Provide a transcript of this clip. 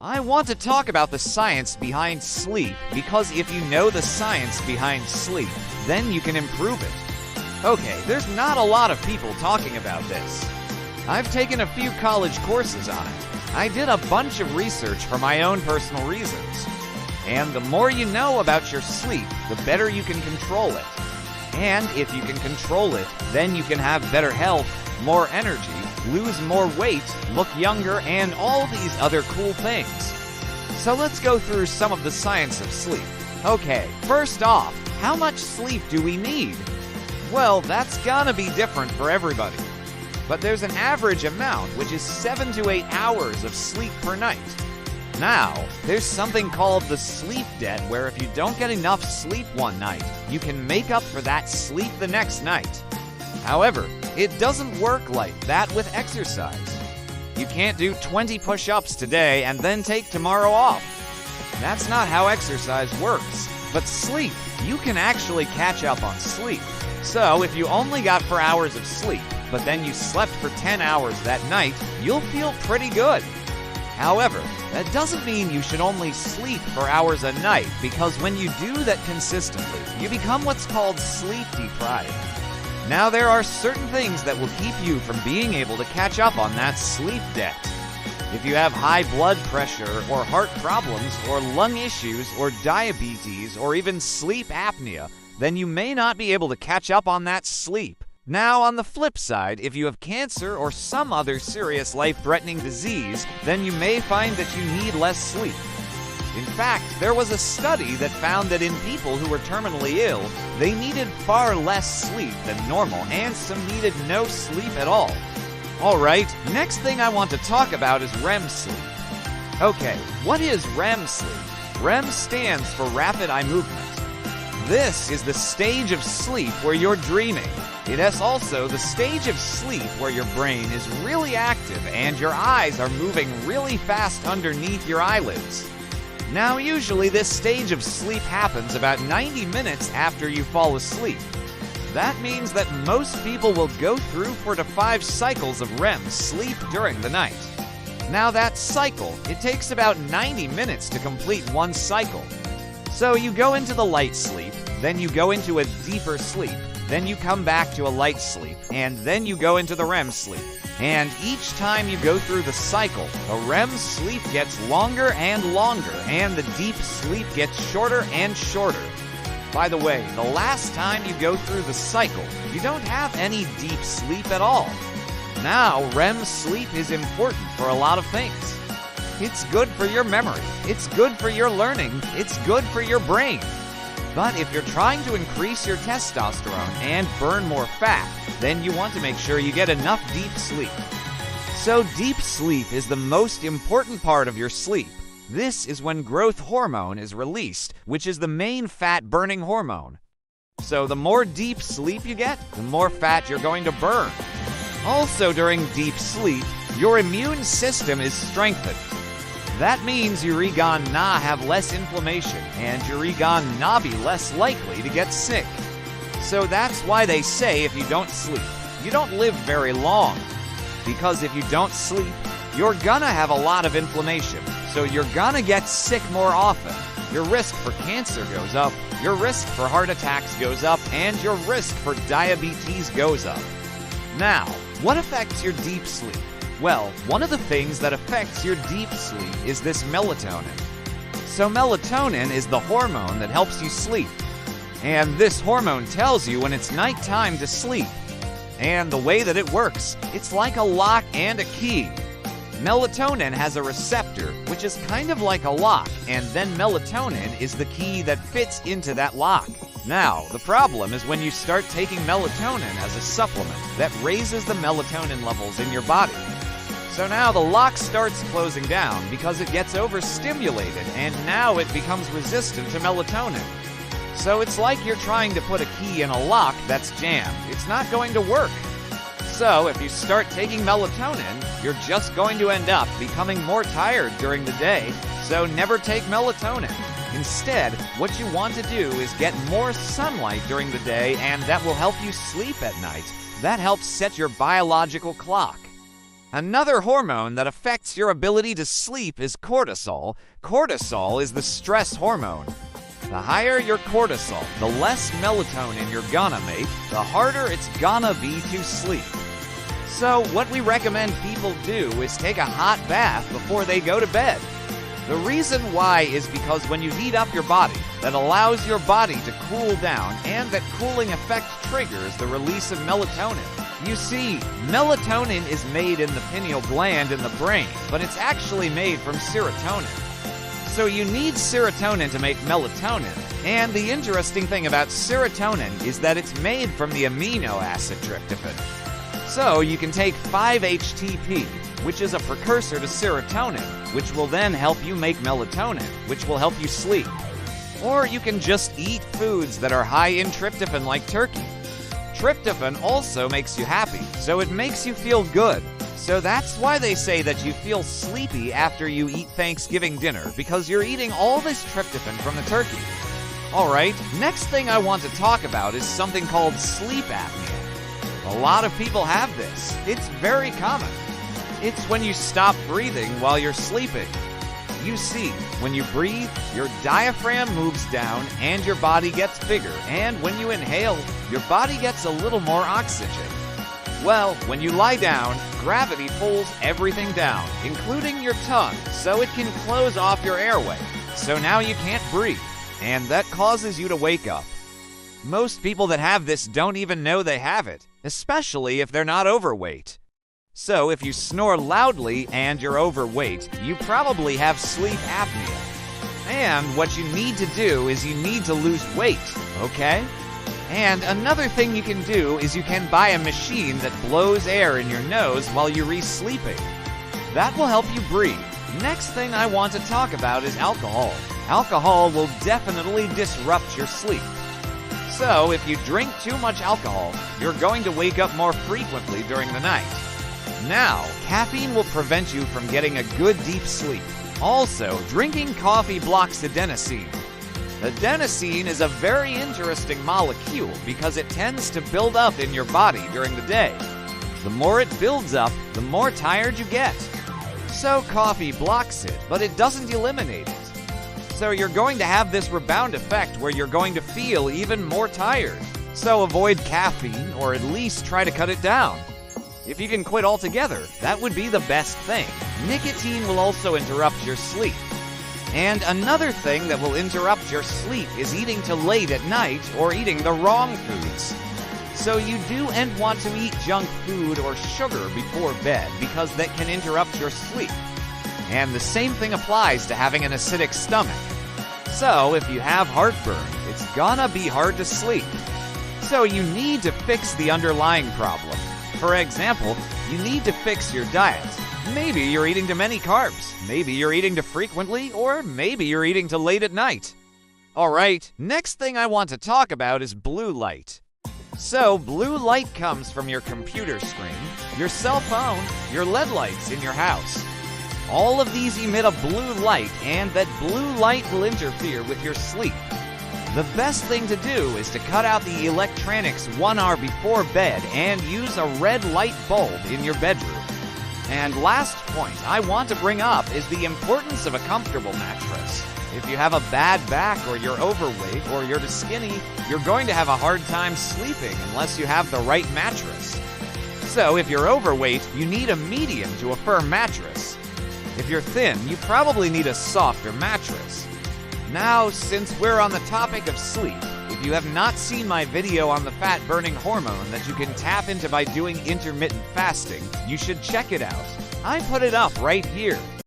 I want to talk about the science behind sleep because if you know the science behind sleep, then you can improve it. Okay, there's not a lot of people talking about this. I've taken a few college courses on it. I did a bunch of research for my own personal reasons. And the more you know about your sleep, the better you can control it. And if you can control it, then you can have better health, more energy, lose more weight, look younger, and all these other cool things. So let's go through some of the science of sleep. Okay, first off, how much sleep do we need? Well, that's gonna be different for everybody. But there's an average amount, which is 7 to 8 hours of sleep per night. Now, there's something called the sleep debt, where if you don't get enough sleep one night, you can make up for that sleep the next night. However, it doesn't work like that with exercise. You can't do 20 push-ups today and then take tomorrow off. That's not how exercise works. But sleep, you can actually catch up on sleep. So if you only got 4 hours of sleep, but then you slept for 10 hours that night, you'll feel pretty good. However, that doesn't mean you should only sleep 4 hours a night, because when you do that consistently, you become what's called sleep deprived. Now, there are certain things that will keep you from being able to catch up on that sleep debt. If you have high blood pressure, or heart problems, or lung issues, or diabetes, or even sleep apnea, then you may not be able to catch up on that sleep. Now, on the flip side, if you have cancer or some other serious life-threatening disease, then you may find that you need less sleep. In fact, there was a study that found that in people who were terminally ill, they needed far less sleep than normal, and some needed no sleep at all. Alright, next thing I want to talk about is REM sleep. Okay, what is REM sleep? REM stands for rapid eye movement. This is the stage of sleep where you're dreaming. It is also the stage of sleep where your brain is really active and your eyes are moving really fast underneath your eyelids. Now, usually this stage of sleep happens about 90 minutes after you fall asleep. That means that most people will go through 4 to 5 cycles of REM sleep during the night. Now, that cycle, it takes about 90 minutes to complete one cycle. So you go into the light sleep, then you go into a deeper sleep, then you come back to a light sleep, and then you go into the REM sleep. And each time you go through the cycle, the REM sleep gets longer and longer, and the deep sleep gets shorter and shorter. By the way, the last time you go through the cycle, you don't have any deep sleep at all. Now, REM sleep is important for a lot of things. It's good for your memory, it's good for your learning, it's good for your brain. But if you're trying to increase your testosterone and burn more fat, then you want to make sure you get enough deep sleep. So deep sleep is the most important part of your sleep. This is when growth hormone is released, which is the main fat-burning hormone. So the more deep sleep you get, the more fat you're going to burn. Also during deep sleep, your immune system is strengthened. That means you're gonna have less inflammation, and you're gonna be less likely to get sick. So that's why they say if you don't sleep, you don't live very long. Because if you don't sleep, you're gonna have a lot of inflammation, so you're gonna get sick more often. Your risk for cancer goes up, your risk for heart attacks goes up, and your risk for diabetes goes up. Now, what affects your deep sleep? Well, one of the things that affects your deep sleep is this melatonin. So melatonin is the hormone that helps you sleep. And this hormone tells you when it's nighttime to sleep. And the way that it works, it's like a lock and a key. Melatonin has a receptor, which is kind of like a lock, and then melatonin is the key that fits into that lock. Now, the problem is when you start taking melatonin as a supplement that raises the melatonin levels in your body. So now the lock starts closing down because it gets overstimulated, and now it becomes resistant to melatonin. So it's like you're trying to put a key in a lock that's jammed. It's not going to work. So if you start taking melatonin, you're just going to end up becoming more tired during the day, so never take melatonin. Instead, what you want to do is get more sunlight during the day, and that will help you sleep at night. That helps set your biological clock. Another hormone that affects your ability to sleep is cortisol. Cortisol is the stress hormone. The higher your cortisol, the less melatonin you're gonna make, the harder it's gonna be to sleep. So what we recommend people do is take a hot bath before they go to bed. The reason why is because when you heat up your body, that allows your body to cool down, and that cooling effect triggers the release of melatonin. You see, melatonin is made in the pineal gland in the brain, but it's actually made from serotonin. So you need serotonin to make melatonin, and the interesting thing about serotonin is that it's made from the amino acid tryptophan. So you can take 5-HTP, which is a precursor to serotonin, which will then help you make melatonin, which will help you sleep. Or you can just eat foods that are high in tryptophan like turkey. Tryptophan also makes you happy, so it makes you feel good. So that's why they say that you feel sleepy after you eat Thanksgiving dinner, because you're eating all this tryptophan from the turkey. Alright, next thing I want to talk about is something called sleep apnea. A lot of people have this. It's very common. It's when you stop breathing while you're sleeping. You see, when you breathe, your diaphragm moves down and your body gets bigger, and when you inhale, your body gets a little more oxygen. Well, when you lie down, gravity pulls everything down, including your tongue, so it can close off your airway. So now you can't breathe, and that causes you to wake up. Most people that have this don't even know they have it, especially if they're not overweight. So if you snore loudly and you're overweight, you probably have sleep apnea. And what you need to do is you need to lose weight, okay? And another thing you can do is you can buy a machine that blows air in your nose while you're sleeping. That will help you breathe. Next thing I want to talk about is alcohol. Alcohol will definitely disrupt your sleep. So if you drink too much alcohol, you're going to wake up more frequently during the night. Now, caffeine will prevent you from getting a good deep sleep. Also, drinking coffee blocks adenosine. Adenosine is a very interesting molecule because it tends to build up in your body during the day. The more it builds up, the more tired you get. So coffee blocks it, but it doesn't eliminate it. So you're going to have this rebound effect where you're going to feel even more tired. So avoid caffeine, or at least try to cut it down. If you can quit altogether, that would be the best thing. Nicotine will also interrupt your sleep. And another thing that will interrupt your sleep is eating too late at night or eating the wrong foods. So you do want to eat junk food or sugar before bed because that can interrupt your sleep. And the same thing applies to having an acidic stomach. So if you have heartburn, it's gonna be hard to sleep. So you need to fix the underlying problem. For example, you need to fix your diet. Maybe you're eating too many carbs, maybe you're eating too frequently, or maybe you're eating too late at night. Alright, next thing I want to talk about is blue light. So blue light comes from your computer screen, your cell phone, your LED lights in your house. All of these emit a blue light, and that blue light will interfere with your sleep. The best thing to do is to cut out the electronics 1 hour before bed and use a red light bulb in your bedroom. And last point I want to bring up is the importance of a comfortable mattress. If you have a bad back, or you're overweight, or you're too skinny, you're going to have a hard time sleeping unless you have the right mattress. So if you're overweight, you need a medium to a firm mattress. If you're thin, you probably need a softer mattress. Now, since we're on the topic of sleep, if you have not seen my video on the fat-burning hormone that you can tap into by doing intermittent fasting, you should check it out. I put it up right here.